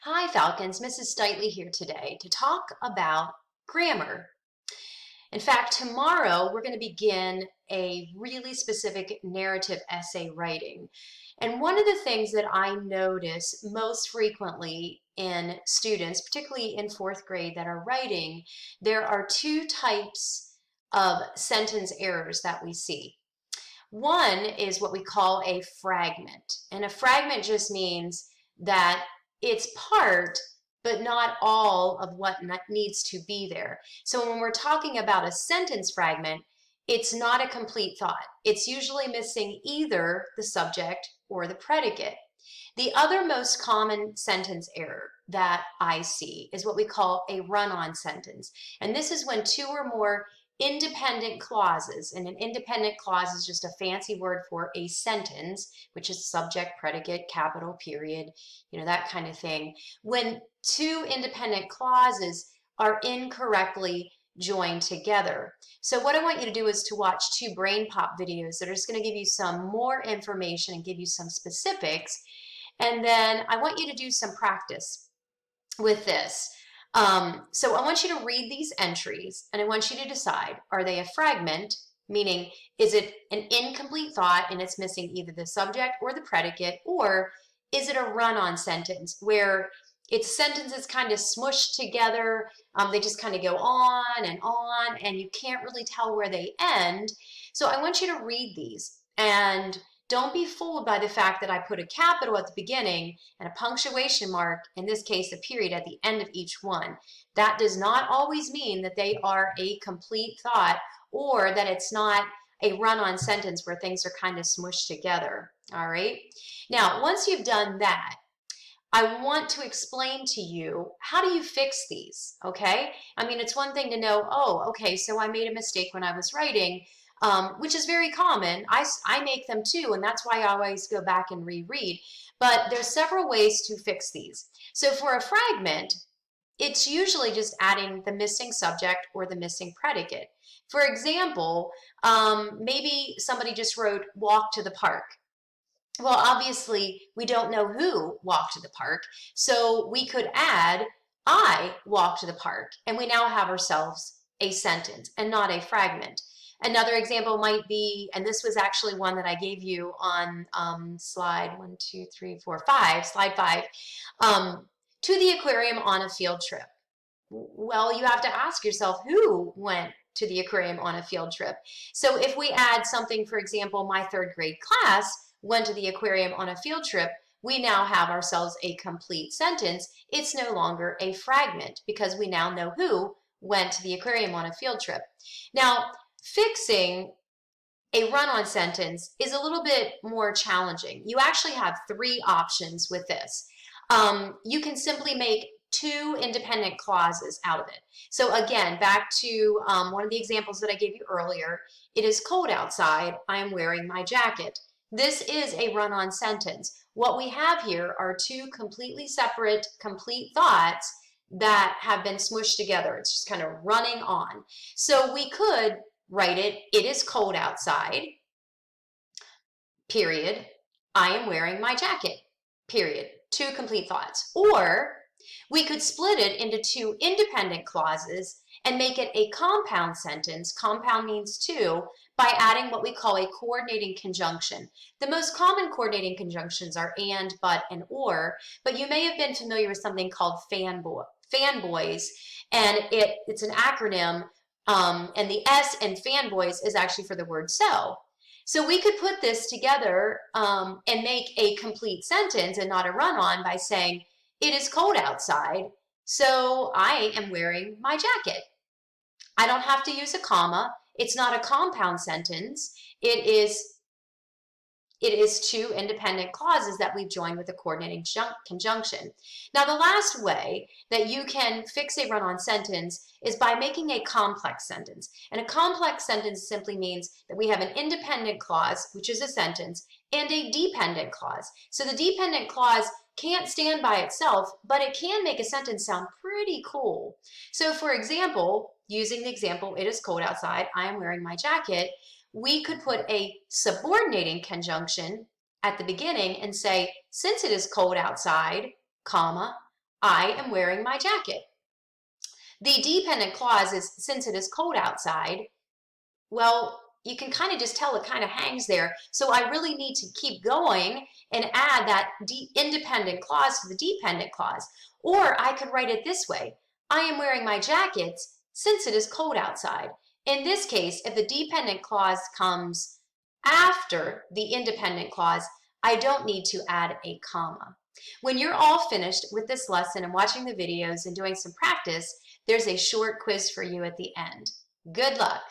Hi Falcons, Mrs. Stitley here today to talk about grammar. In fact, tomorrow we're going to begin a really specific narrative essay writing. And one of the things that I notice most frequently in students, particularly in fourth grade that are writing, there are two types of sentence errors that we see. One is what we call a fragment. And a fragment just means that it's part, but not all of what needs to be there. So when we're talking about a sentence fragment, it's not a complete thought. It's usually missing either the subject or the predicate. The other most common sentence error that I see is what we call a run-on sentence. And this is when two or more independent clauses, and an independent clause is just a fancy word for a sentence, which is subject, predicate, capital, period, that kind of thing. When two independent clauses are incorrectly joined together. So what I want you to do is to watch two brain pop videos that are just going to give you some more information and give you some specifics. And then I want you to do some practice with this. So I want you to read these entries and I want you to decide, are they a fragment, meaning is it an incomplete thought and it's missing either the subject or the predicate, or is it a run-on sentence where its sentences kind of smushed together, they just kind of go on and you can't really tell where they end. So I want you to read these and don't be fooled by the fact that I put a capital at the beginning and a punctuation mark, in this case a period, at the end of each one. That does not always mean that they are a complete thought or that it's not a run-on sentence where things are kind of smushed together. All right. Now, once you've done that, I want to explain to you, how do you fix these, okay? I mean, it's one thing to know, oh, okay, so I made a mistake when I was writing, which is very common. I make them too, and that's why I always go back and reread. But there's several ways to fix these. So for a fragment, it's usually just adding the missing subject or the missing predicate. For example, maybe somebody just wrote walk to the park. Well, obviously, we don't know who walked to the park, so we could add, I walked to the park, and we now have ourselves a sentence and not a fragment. Another example might be, and this was actually one that I gave you on slide 5, to the aquarium on a field trip. Well, you have to ask yourself, who went to the aquarium on a field trip? So if we add something, for example, my third grade class went to the aquarium on a field trip, we now have ourselves a complete sentence. It's no longer a fragment because we now know who went to the aquarium on a field trip. Now, fixing a run-on sentence is a little bit more challenging. You actually have three options with this. You can simply make two independent clauses out of it. So again, back to one of the examples that I gave you earlier, it is cold outside, I am wearing my jacket. This is a run-on sentence. What we have here are two completely separate, complete thoughts that have been smushed together. It's just kind of running on. So we could write it is cold outside, period. I am wearing my jacket, period. Two complete thoughts. Or we could split it into two independent clauses and make it a compound sentence. Compound means two, by adding what we call a coordinating conjunction. The most common coordinating conjunctions are and, but, and or, but you may have been familiar with something called fanboys, and it's an acronym, and the S in fanboys is actually for the word so. So we could put this together and make a complete sentence and not a run-on by saying, it is cold outside, so I am wearing my jacket. I don't have to use a comma. It's not a compound sentence. It is two independent clauses that we've joined with a coordinating conjunction. Now, the last way that you can fix a run-on sentence is by making a complex sentence. And a complex sentence simply means that we have an independent clause, which is a sentence, and a dependent clause. So the dependent clause can't stand by itself, but it can make a sentence sound pretty cool. So for example, using the example, it is cold outside, I am wearing my jacket, we could put a subordinating conjunction at the beginning and say, since it is cold outside, comma, I am wearing my jacket. The dependent clause is since it is cold outside. Well, you can kind of just tell it kind of hangs there. So I really need to keep going and add that independent clause to the dependent clause. Or I could write it this way. I am wearing my jacket since it is cold outside. In this case, if the dependent clause comes after the independent clause, I don't need to add a comma. When you're all finished with this lesson and watching the videos and doing some practice, there's a short quiz for you at the end. Good luck.